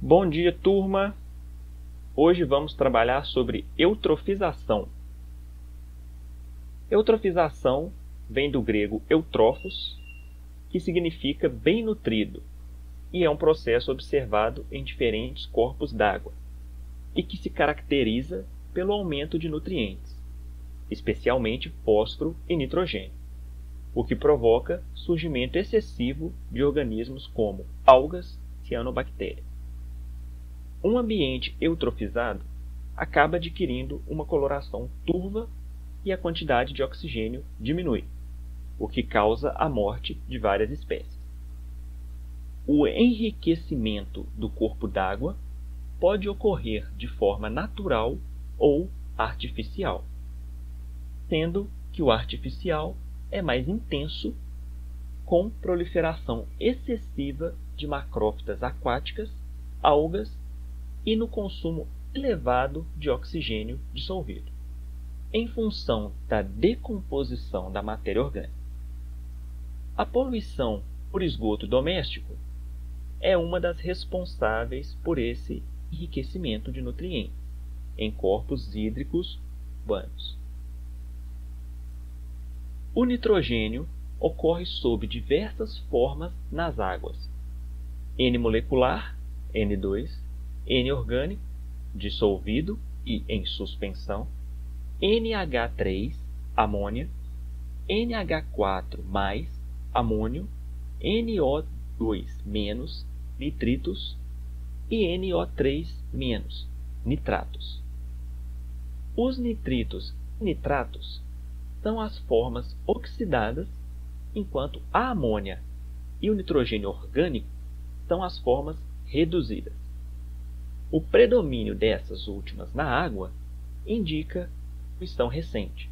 Bom dia, turma! Hoje vamos trabalhar sobre eutrofização. Eutrofização vem do grego eutrófos, que significa bem nutrido, e é um processo observado em diferentes corpos d'água, e que se caracteriza pelo aumento de nutrientes, especialmente fósforo e nitrogênio, o que provoca surgimento excessivo de organismos como algas e cianobactérias. Um ambiente eutrofizado acaba adquirindo uma coloração turva e a quantidade de oxigênio diminui, o que causa a morte de várias espécies. O enriquecimento do corpo d'água pode ocorrer de forma natural ou artificial, sendo que o artificial é mais intenso, com proliferação excessiva de macrófitas aquáticas, algas e no consumo elevado de oxigênio dissolvido, em função da decomposição da matéria orgânica. A poluição por esgoto doméstico é uma das responsáveis por esse enriquecimento de nutrientes em corpos hídricos urbanos. O nitrogênio ocorre sob diversas formas nas águas: N-molecular, N2, N-orgânico, dissolvido e em suspensão, NH3, amônia, NH4+, amônio, NO2-, nitritos e NO3-, nitratos. Os nitritos e nitratos são as formas oxidadas, enquanto a amônia e o nitrogênio orgânico são as formas reduzidas. O predomínio dessas últimas na água indica poluição recente,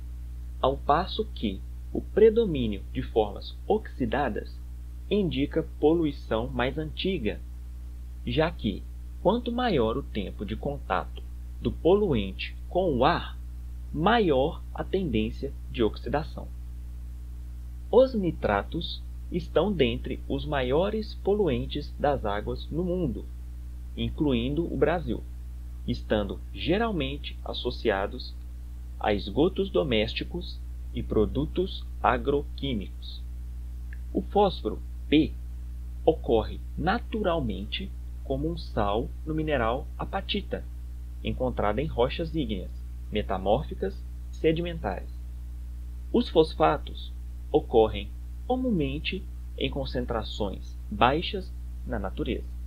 ao passo que o predomínio de formas oxidadas indica poluição mais antiga, já que, quanto maior o tempo de contato do poluente com o ar, maior a tendência de oxidação. Os nitratos estão dentre os maiores poluentes das águas no mundo, incluindo o Brasil, estando geralmente associados a esgotos domésticos e produtos agroquímicos. O fósforo, P, ocorre naturalmente como um sal no mineral apatita, encontrado em rochas ígneas, metamórficas e sedimentares. Os fosfatos ocorrem comumente em concentrações baixas na natureza.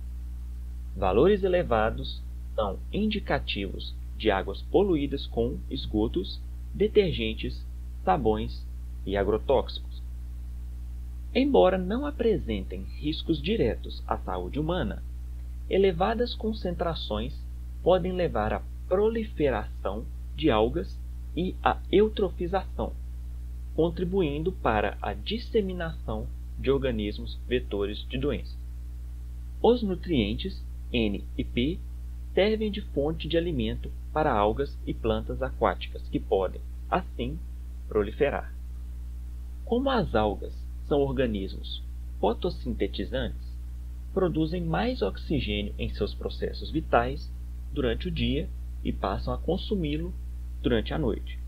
Valores elevados são indicativos de águas poluídas com esgotos, detergentes, sabões e agrotóxicos. Embora não apresentem riscos diretos à saúde humana, elevadas concentrações podem levar à proliferação de algas e à eutrofização, contribuindo para a disseminação de organismos vetores de doenças. Os nutrientes N e P servem de fonte de alimento para algas e plantas aquáticas que podem, assim, proliferar. Como as algas são organismos fotossintetizantes, produzem mais oxigênio em seus processos vitais durante o dia e passam a consumi-lo durante a noite.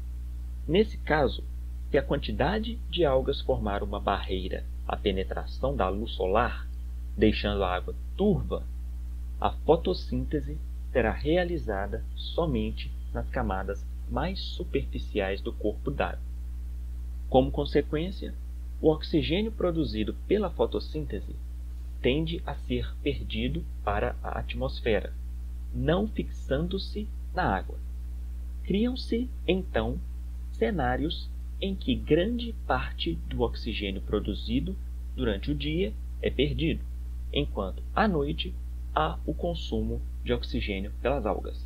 Nesse caso, se a quantidade de algas formar uma barreira à penetração da luz solar, deixando a água turva, a fotossíntese será realizada somente nas camadas mais superficiais do corpo d'água. Como consequência, o oxigênio produzido pela fotossíntese tende a ser perdido para a atmosfera, não fixando-se na água. Criam-se, então, cenários em que grande parte do oxigênio produzido durante o dia é perdido, enquanto à noite há o consumo de oxigênio pelas algas.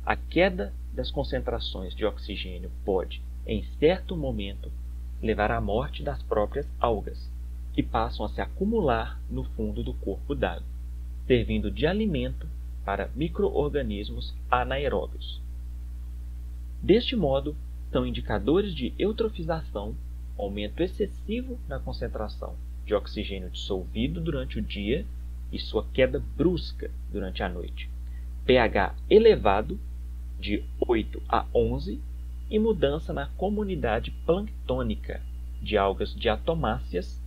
A queda das concentrações de oxigênio pode, em certo momento, levar à morte das próprias algas, que passam a se acumular no fundo do corpo d'água, servindo de alimento para micro-organismos anaeróbios. Deste modo, são indicadores de eutrofização aumento excessivo na concentração de oxigênio dissolvido durante o dia e sua queda brusca durante a noite, pH elevado de 8 a 11 e mudança na comunidade planctônica de algas diatomáceas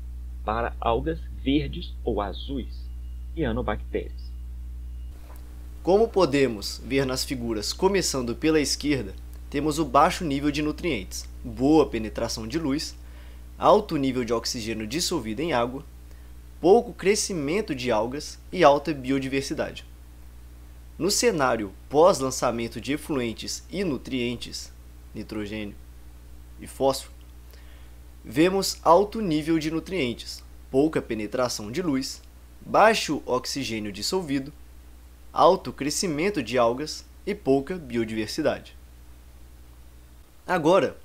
para algas verdes ou azuis e cianobactérias. Como podemos ver nas figuras começando pela esquerda, temos o baixo nível de nutrientes, boa penetração de luz, alto nível de oxigênio dissolvido em água, pouco crescimento de algas e alta biodiversidade. No cenário pós-lançamento de efluentes e nutrientes, nitrogênio e fósforo, vemos alto nível de nutrientes, pouca penetração de luz, baixo oxigênio dissolvido, alto crescimento de algas e pouca biodiversidade. Agora,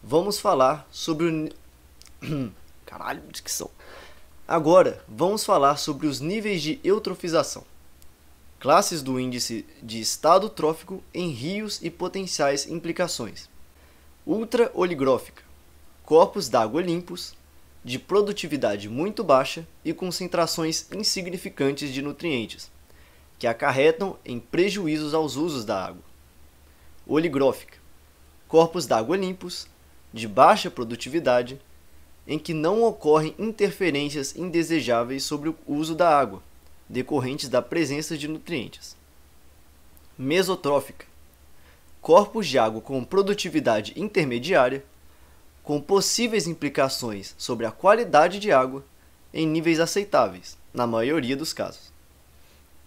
vamos falar sobre o... Caralho, dicção. Agora, vamos falar sobre os níveis de eutrofização. Classes do índice de estado trófico em rios e potenciais implicações. Ultra-oligrófica. Corpos d'água limpos, de produtividade muito baixa e concentrações insignificantes de nutrientes, que acarretam em prejuízos aos usos da água. Oligrófica. Corpos d'água limpos, de baixa produtividade, em que não ocorrem interferências indesejáveis sobre o uso da água, decorrentes da presença de nutrientes. Mesotrófica. Corpos de água com produtividade intermediária, com possíveis implicações sobre a qualidade de água em níveis aceitáveis, na maioria dos casos.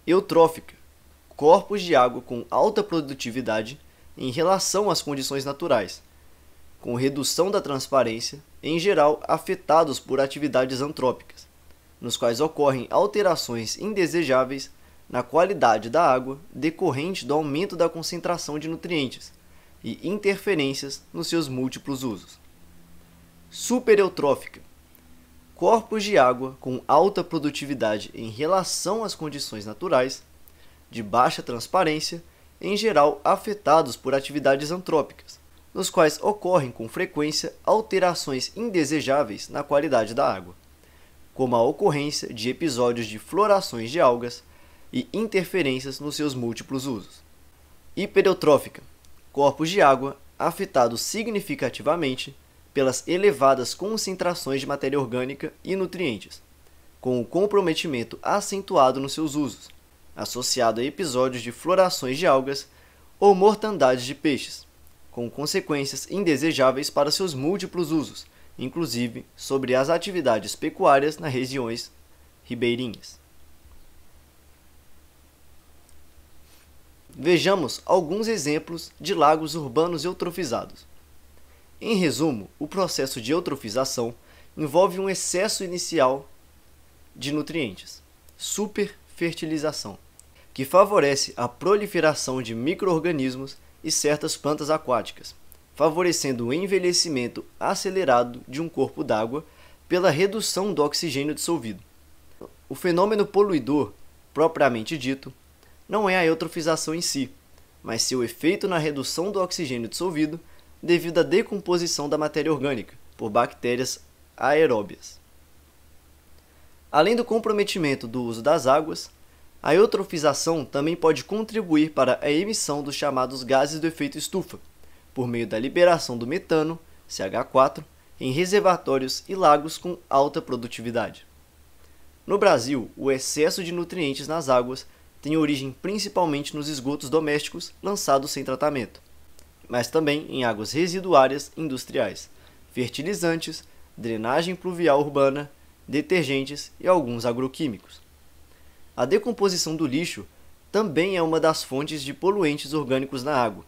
Eutrófica. Corpos de água com alta produtividade em relação às condições naturais, com redução da transparência, em geral afetados por atividades antrópicas, nos quais ocorrem alterações indesejáveis na qualidade da água decorrente do aumento da concentração de nutrientes e interferências nos seus múltiplos usos. Supereutrófica. Corpos de água com alta produtividade em relação às condições naturais, de baixa transparência, em geral afetados por atividades antrópicas, nos quais ocorrem com frequência alterações indesejáveis na qualidade da água, como a ocorrência de episódios de florações de algas e interferências nos seus múltiplos usos. Hipereutrófica. Corpos de água afetados significativamente pelas elevadas concentrações de matéria orgânica e nutrientes, com o comprometimento acentuado nos seus usos, associado a episódios de florações de algas ou mortandade de peixes, com consequências indesejáveis para seus múltiplos usos, inclusive sobre as atividades pecuárias nas regiões ribeirinhas. Vejamos alguns exemplos de lagos urbanos eutrofizados. Em resumo, o processo de eutrofização envolve um excesso inicial de nutrientes, superfertilização, que favorece a proliferação de micro-organismos e certas plantas aquáticas, favorecendo o envelhecimento acelerado de um corpo d'água pela redução do oxigênio dissolvido. O fenômeno poluidor, propriamente dito, não é a eutrofização em si, mas seu efeito na redução do oxigênio dissolvido devido à decomposição da matéria orgânica por bactérias aeróbias. Além do comprometimento do uso das águas, a eutrofização também pode contribuir para a emissão dos chamados gases do efeito estufa, por meio da liberação do metano, CH4, em reservatórios e lagos com alta produtividade. No Brasil, o excesso de nutrientes nas águas tem origem principalmente nos esgotos domésticos lançados sem tratamento, mas também em águas residuárias industriais, fertilizantes, drenagem pluvial urbana, detergentes e alguns agroquímicos. A decomposição do lixo também é uma das fontes de poluentes orgânicos na água,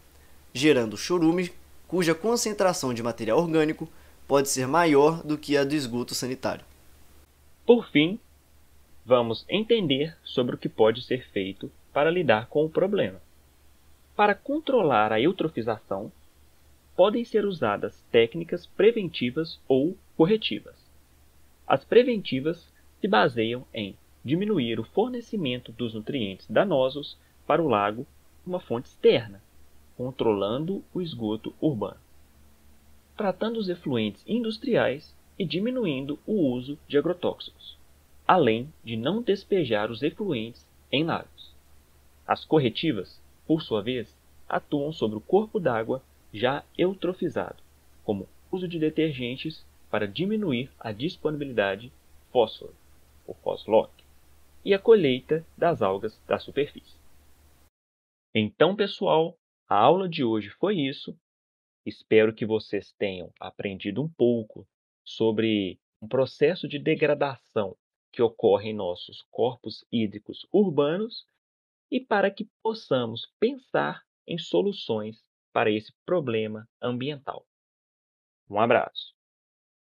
gerando chorume, cuja concentração de material orgânico pode ser maior do que a do esgoto sanitário. Por fim, vamos entender sobre o que pode ser feito para lidar com o problema. Para controlar a eutrofização, podem ser usadas técnicas preventivas ou corretivas. As preventivas se baseiam em diminuir o fornecimento dos nutrientes danosos para o lago de uma fonte externa, controlando o esgoto urbano, tratando os efluentes industriais e diminuindo o uso de agrotóxicos. além de não despejar os efluentes em lagos. As corretivas, por sua vez, atuam sobre o corpo d'água já eutrofizado, como o uso de detergentes para diminuir a disponibilidade de fósforo, o foslock, e a colheita das algas da superfície. Então, pessoal, a aula de hoje foi isso. Espero que vocês tenham aprendido um pouco sobre um processo de degradação que ocorre em nossos corpos hídricos urbanos e para que possamos pensar em soluções para esse problema ambiental. Um abraço.